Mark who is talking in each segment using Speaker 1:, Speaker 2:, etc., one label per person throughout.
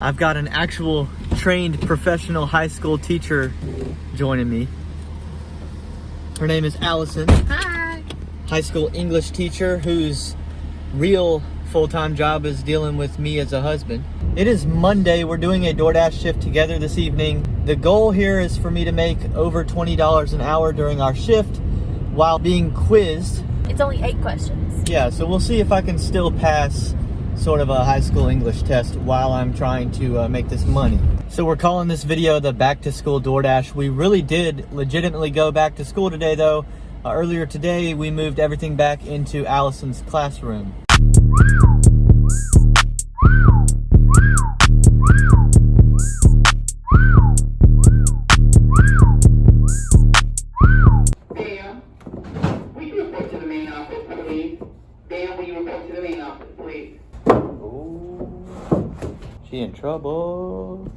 Speaker 1: I've got an actual trained professional high school teacher joining me. Her name is Allison.
Speaker 2: Hi.
Speaker 1: High school English teacher whose real full-time job is dealing with me as a husband. It is Monday. We're doing a DoorDash shift together this evening. The goal here is for me to make over $20 an hour during our shift while being quizzed.
Speaker 2: It's only 8 questions.
Speaker 1: Yeah, so we'll see if I can still pass sort of a high school English test while I'm trying to make this money. So we're calling this video the back to school DoorDash. We really did legitimately go back to school today though. Earlier today we moved everything back into Allison's classroom.
Speaker 3: Ma'am, will you report to the main office, please? Ma'am, will you report to the main office, please?
Speaker 1: Oh, she in trouble.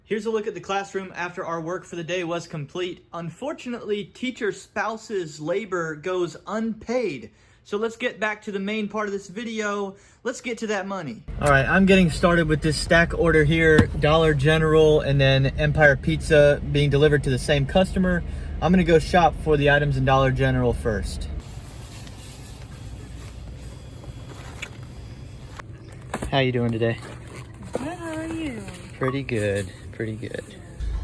Speaker 1: Here's a look at the classroom after our work for the day was complete. Unfortunately, teacher spouse's labor goes unpaid. So let's get back to the main part of this video. Let's get to that money. All right, I'm getting started with this stack order here. Dollar General and then Empire Pizza being delivered to the same customer. I'm gonna go shop for the items in Dollar General first. How you doing today?
Speaker 2: Good, how are you?
Speaker 1: Pretty good, pretty good.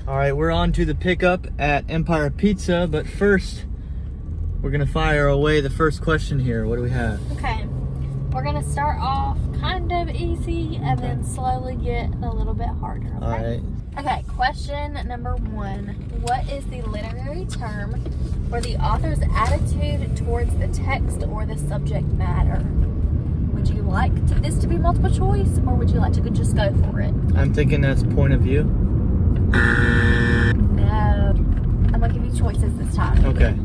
Speaker 1: All right, we're on to the pickup at Empire Pizza, but first, we're gonna fire away the first question here. What do we have?
Speaker 2: Okay, we're gonna start off kind of easy and then slowly get a little bit harder. Okay?
Speaker 1: All right.
Speaker 2: Okay, question number 1. What is the literary term for the author's attitude towards the text or the subject matter? Would you like this to be multiple choice, or would you like to just go for it?
Speaker 1: I'm thinking that's point of view.
Speaker 2: No. I'm gonna give you choices this time.
Speaker 1: Okay.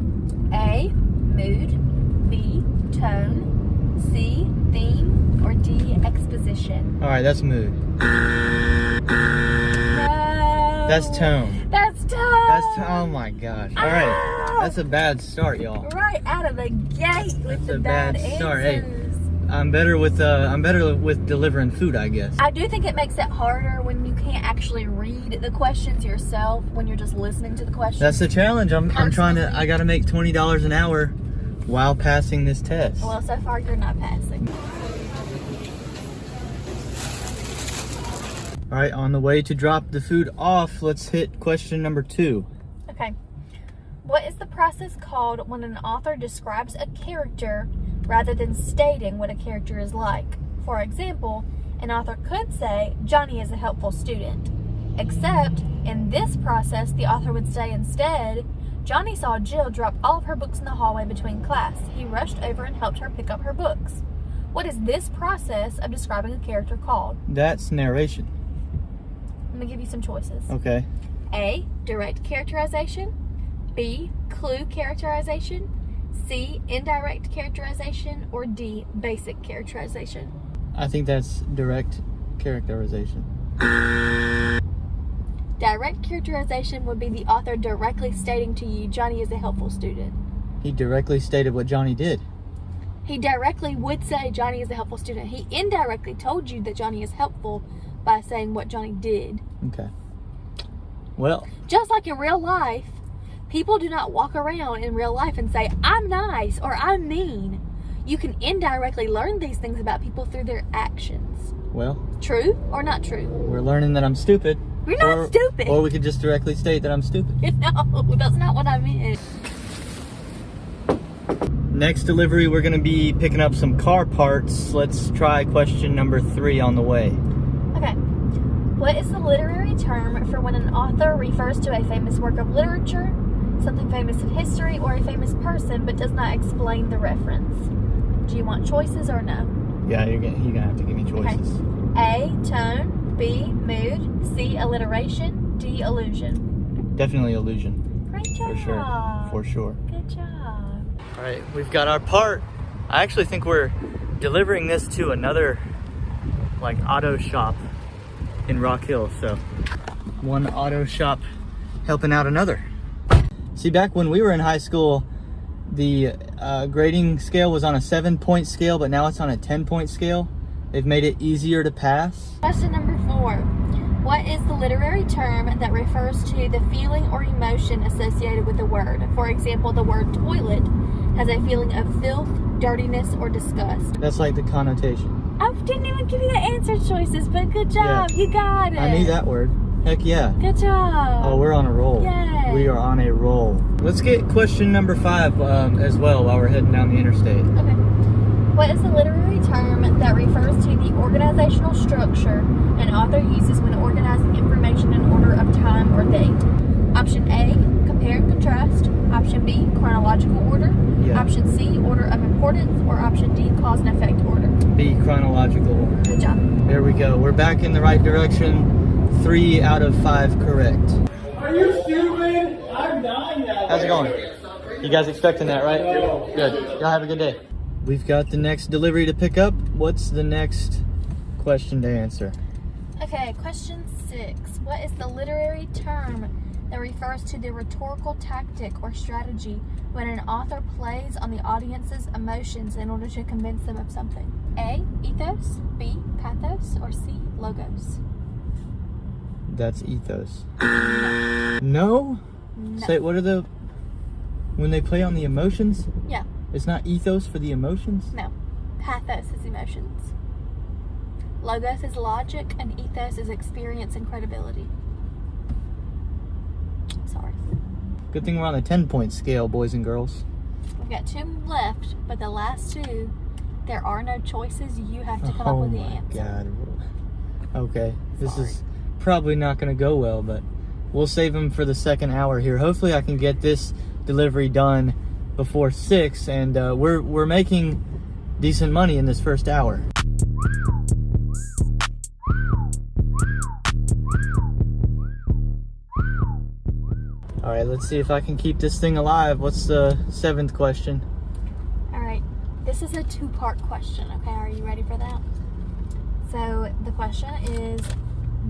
Speaker 2: A, mood. B, tone. C, theme. Or D, exposition.
Speaker 1: All right, that's mood.
Speaker 2: No.
Speaker 1: That's tone.
Speaker 2: That's tone.
Speaker 1: Oh my gosh. All right, that's a bad start, y'all.
Speaker 2: Right out of the gate with the bad
Speaker 1: start. Hey,
Speaker 2: answers.
Speaker 1: I'm better with delivering food, I guess.
Speaker 2: I do think it makes it harder when you can't actually read the questions yourself, when you're just listening to the questions.
Speaker 1: That's the challenge. I'm trying to. I got to make $20 an hour while passing this test.
Speaker 2: Well, so far you're not passing.
Speaker 1: All right, on the way to drop the food off, let's hit question number 2.
Speaker 2: Okay. What is the process called when an author describes a character rather than stating what a character is like? For example, an author could say, Johnny is a helpful student. Except, in this process, the author would say instead, Johnny saw Jill drop all of her books in the hallway between class. He rushed over and helped her pick up her books. What is this process of describing a character called?
Speaker 1: That's narration.
Speaker 2: I'm going to give you some choices.
Speaker 1: Okay.
Speaker 2: A, direct characterization. B, clue characterization. C, indirect characterization. Or D, basic characterization.
Speaker 1: I think that's direct characterization.
Speaker 2: Direct characterization would be the author directly stating to you, Johnny is a helpful student.
Speaker 1: He directly stated what Johnny did.
Speaker 2: He directly would say Johnny is a helpful student. He indirectly told you that Johnny is helpful by saying what Johnny did.
Speaker 1: Okay. Well,
Speaker 2: just like in real life, people do not walk around in real life and say, I'm nice or I'm mean. You can indirectly learn these things about people through their actions.
Speaker 1: well,
Speaker 2: True or not true?
Speaker 1: we're learning that I'm stupid.
Speaker 2: You're not stupid.
Speaker 1: Or we could just directly state that I'm stupid.
Speaker 2: No, that's not what I meant.
Speaker 1: Next delivery, we're going to be picking up some car parts. Let's try question number 3 on the way.
Speaker 2: Okay. What is the literary term for when an author refers to a famous work of literature, something famous in history, or a famous person, but does not explain the reference? Do you want choices or no?
Speaker 1: Yeah, you're gonna have to give me choices.
Speaker 2: Okay. A, tone. B, mood. C, alliteration. D, illusion.
Speaker 1: Definitely illusion.
Speaker 2: Great job.
Speaker 1: For sure. For sure.
Speaker 2: Good job.
Speaker 1: All right, we've got our part. I actually think we're delivering this to another like auto shop in Rock Hill. So one auto shop helping out another. See, back when we were in high school, the grading scale was on a 7-point scale, but now it's on a 10-point scale. They've made it easier to pass.
Speaker 2: Question number 4. What is the literary term that refers to the feeling or emotion associated with the word? For example, the word toilet has a feeling of filth, dirtiness, or disgust.
Speaker 1: That's like the connotation.
Speaker 2: I didn't even give you the answer choices, but good job.
Speaker 1: Yeah.
Speaker 2: You got it.
Speaker 1: I knew that word. Heck yeah.
Speaker 2: Good job.
Speaker 1: Oh, we're on a roll.
Speaker 2: Yay.
Speaker 1: We are on a roll. Let's get question number 5 as well while we're heading down the interstate.
Speaker 2: Okay. What is the literary term that refers to the organizational structure an author uses when organizing information in order of time or date? Option A, compare and contrast. Option B, chronological order.
Speaker 1: Yeah.
Speaker 2: Option C, order of importance. Or option D, cause and effect order.
Speaker 1: B, chronological order.
Speaker 2: Good job.
Speaker 1: There we go. We're back in the right direction. 3 out of 5 correct.
Speaker 4: Are you stupid? I'm dying now.
Speaker 1: How's it going? You guys expecting that, right? Good. Y'all have a good day. We've got the next delivery to pick up. What's the next question to answer?
Speaker 2: Okay, question 6. What is the literary term that refers to the rhetorical tactic or strategy when an author plays on the audience's emotions in order to convince them of something? A, ethos. B, pathos. Or C, logos.
Speaker 1: That's ethos. No?
Speaker 2: No.
Speaker 1: Say, what are the... When they play on the emotions?
Speaker 2: Yeah.
Speaker 1: It's not ethos for the emotions?
Speaker 2: No. Pathos is emotions. Logos is logic, and ethos is experience and credibility. Sorry.
Speaker 1: Good thing we're on a 10-point scale, boys and girls.
Speaker 2: We've got 2 left, but the last 2, there are no choices. You have to come up with the answer.
Speaker 1: God. Okay. This
Speaker 2: Sorry.
Speaker 1: is probably not going to go well, but we'll save them for the second hour here. Hopefully I can get this delivery done before 6, and we're making decent money in this first hour. All right, let's see if I can keep this thing alive. What's the 7th question?
Speaker 2: All right. This is a 2-part question, okay? Are you ready for that? So the question is,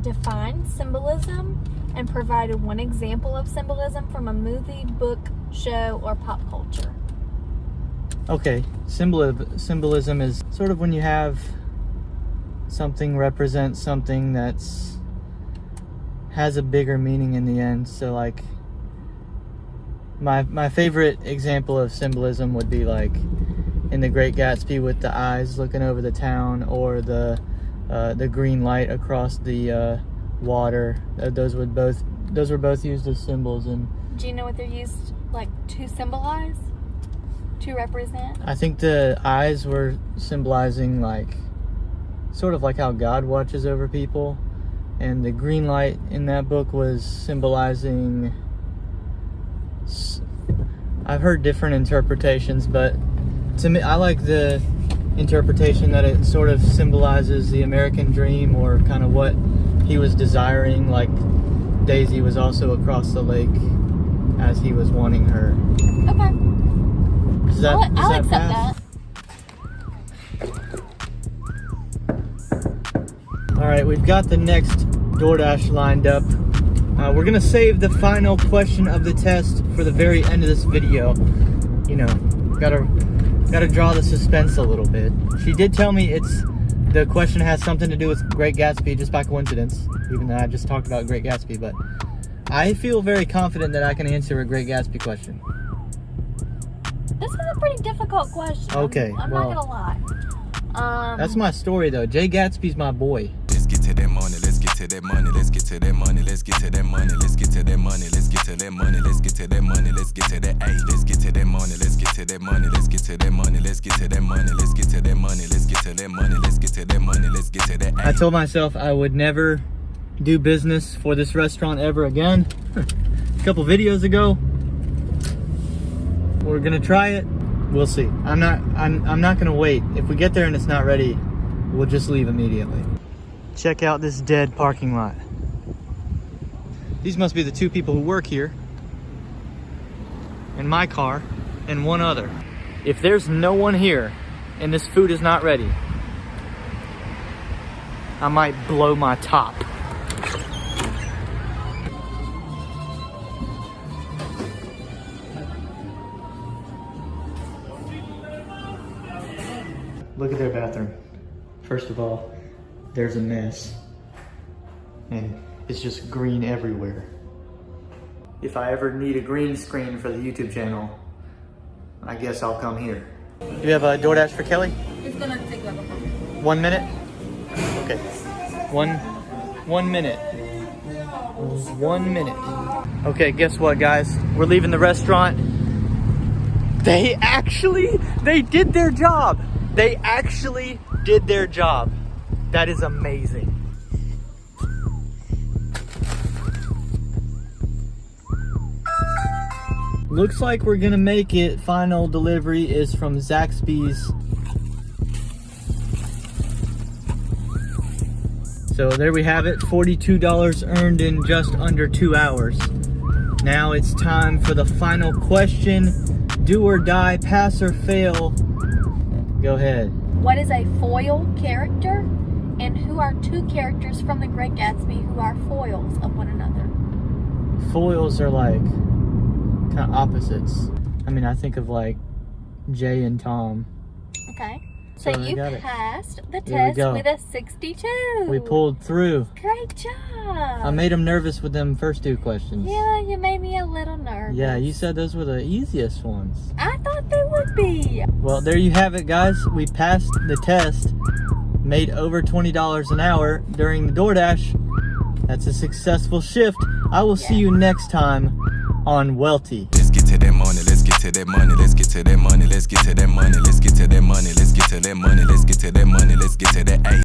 Speaker 2: define symbolism and provide 1 example of symbolism from a movie, book, show, or pop culture.
Speaker 1: Okay, symbolism is sort of when you have something represent something that's has a bigger meaning in the end. So like my favorite example of symbolism would be like in The Great Gatsby with the eyes looking over the town, or the green light across the water. Those were both used as symbols. And
Speaker 2: Do you know what they're used like to symbolize? To represent?
Speaker 1: I think the eyes were symbolizing like sort of like how God watches over people, and the green light in that book was symbolizing, I've heard different interpretations, but to me I like the interpretation that it sort of symbolizes the American dream, or kind of what he was desiring. Like Daisy was also across the lake as he was wanting her.
Speaker 2: Okay. I'll accept
Speaker 1: pass?
Speaker 2: that.
Speaker 1: All right, we've got the next DoorDash lined up. We're gonna save the final question of the test for the very end of this video. You know, gotta draw the suspense a little bit. She did tell me the question has something to do with Great Gatsby just by coincidence, even though I just talked about Great Gatsby, but I feel very confident that I can answer a Great Gatsby question.
Speaker 2: This is a pretty difficult question.
Speaker 1: Okay,
Speaker 2: I'm
Speaker 1: well,
Speaker 2: not gonna lie.
Speaker 1: That's my story though. Jay Gatsby's my boy.
Speaker 5: Let's get to that money, let's get to that money, let's get to that money, let's get to that money, let's get to that money, let's get to that money, let's get to that money, let's get to that let's get to that money, let's get to that money, let's get to that money, let's get to that money, let's get to that money, let's get to that money, let's get to that money, let's get to that
Speaker 1: I told myself I would never do business for this restaurant ever again. A couple videos ago. We're gonna try it. We'll see. I'm not gonna wait. If we get there and it's not ready, we'll just leave immediately. Check out this dead parking lot. These must be the 2 people who work here, and my car, and 1 other. If there's no one here and this food is not ready, I might blow my top. Look at their bathroom. First of all, there's a mess. And it's just green everywhere. If I ever need a green screen for the YouTube channel, I guess I'll come here. Do you have a DoorDash for Kelly?
Speaker 2: It's gonna take like a moment.
Speaker 1: 1 minute? Okay. One minute. 1 minute. Okay, guess what, guys? We're leaving the restaurant. They did their job. They actually did their job. That is amazing. Looks like we're gonna make it. Final delivery is from Zaxby's. So there we have it, $42 earned in just under 2 hours. Now it's time for the final question. Do or die, pass or fail. Go ahead.
Speaker 2: What is a foil character? And who are two characters from The Great Gatsby who are foils of one another?
Speaker 1: Foils are like kind of opposites. I mean, I think of like Jay and Tom.
Speaker 2: Okay. So
Speaker 1: So I
Speaker 2: you
Speaker 1: got it.
Speaker 2: passed the
Speaker 1: There we
Speaker 2: test
Speaker 1: go.
Speaker 2: with a 62.
Speaker 1: We pulled through.
Speaker 2: Great job.
Speaker 1: I made them nervous with them first 2 questions.
Speaker 2: Yeah, you made me a little nervous.
Speaker 1: Yeah, you said those were the easiest ones.
Speaker 2: I thought they would be.
Speaker 1: Well, there you have it, guys. We passed the test, made over $20 an hour during the DoorDash. That's a successful shift. I will see you next time on Welty.
Speaker 5: Let's get to that money, let's get to that money, let's get to that money, let's get to that money, let's get to that money, let's get to that money, let's get to that money, let's get to that A.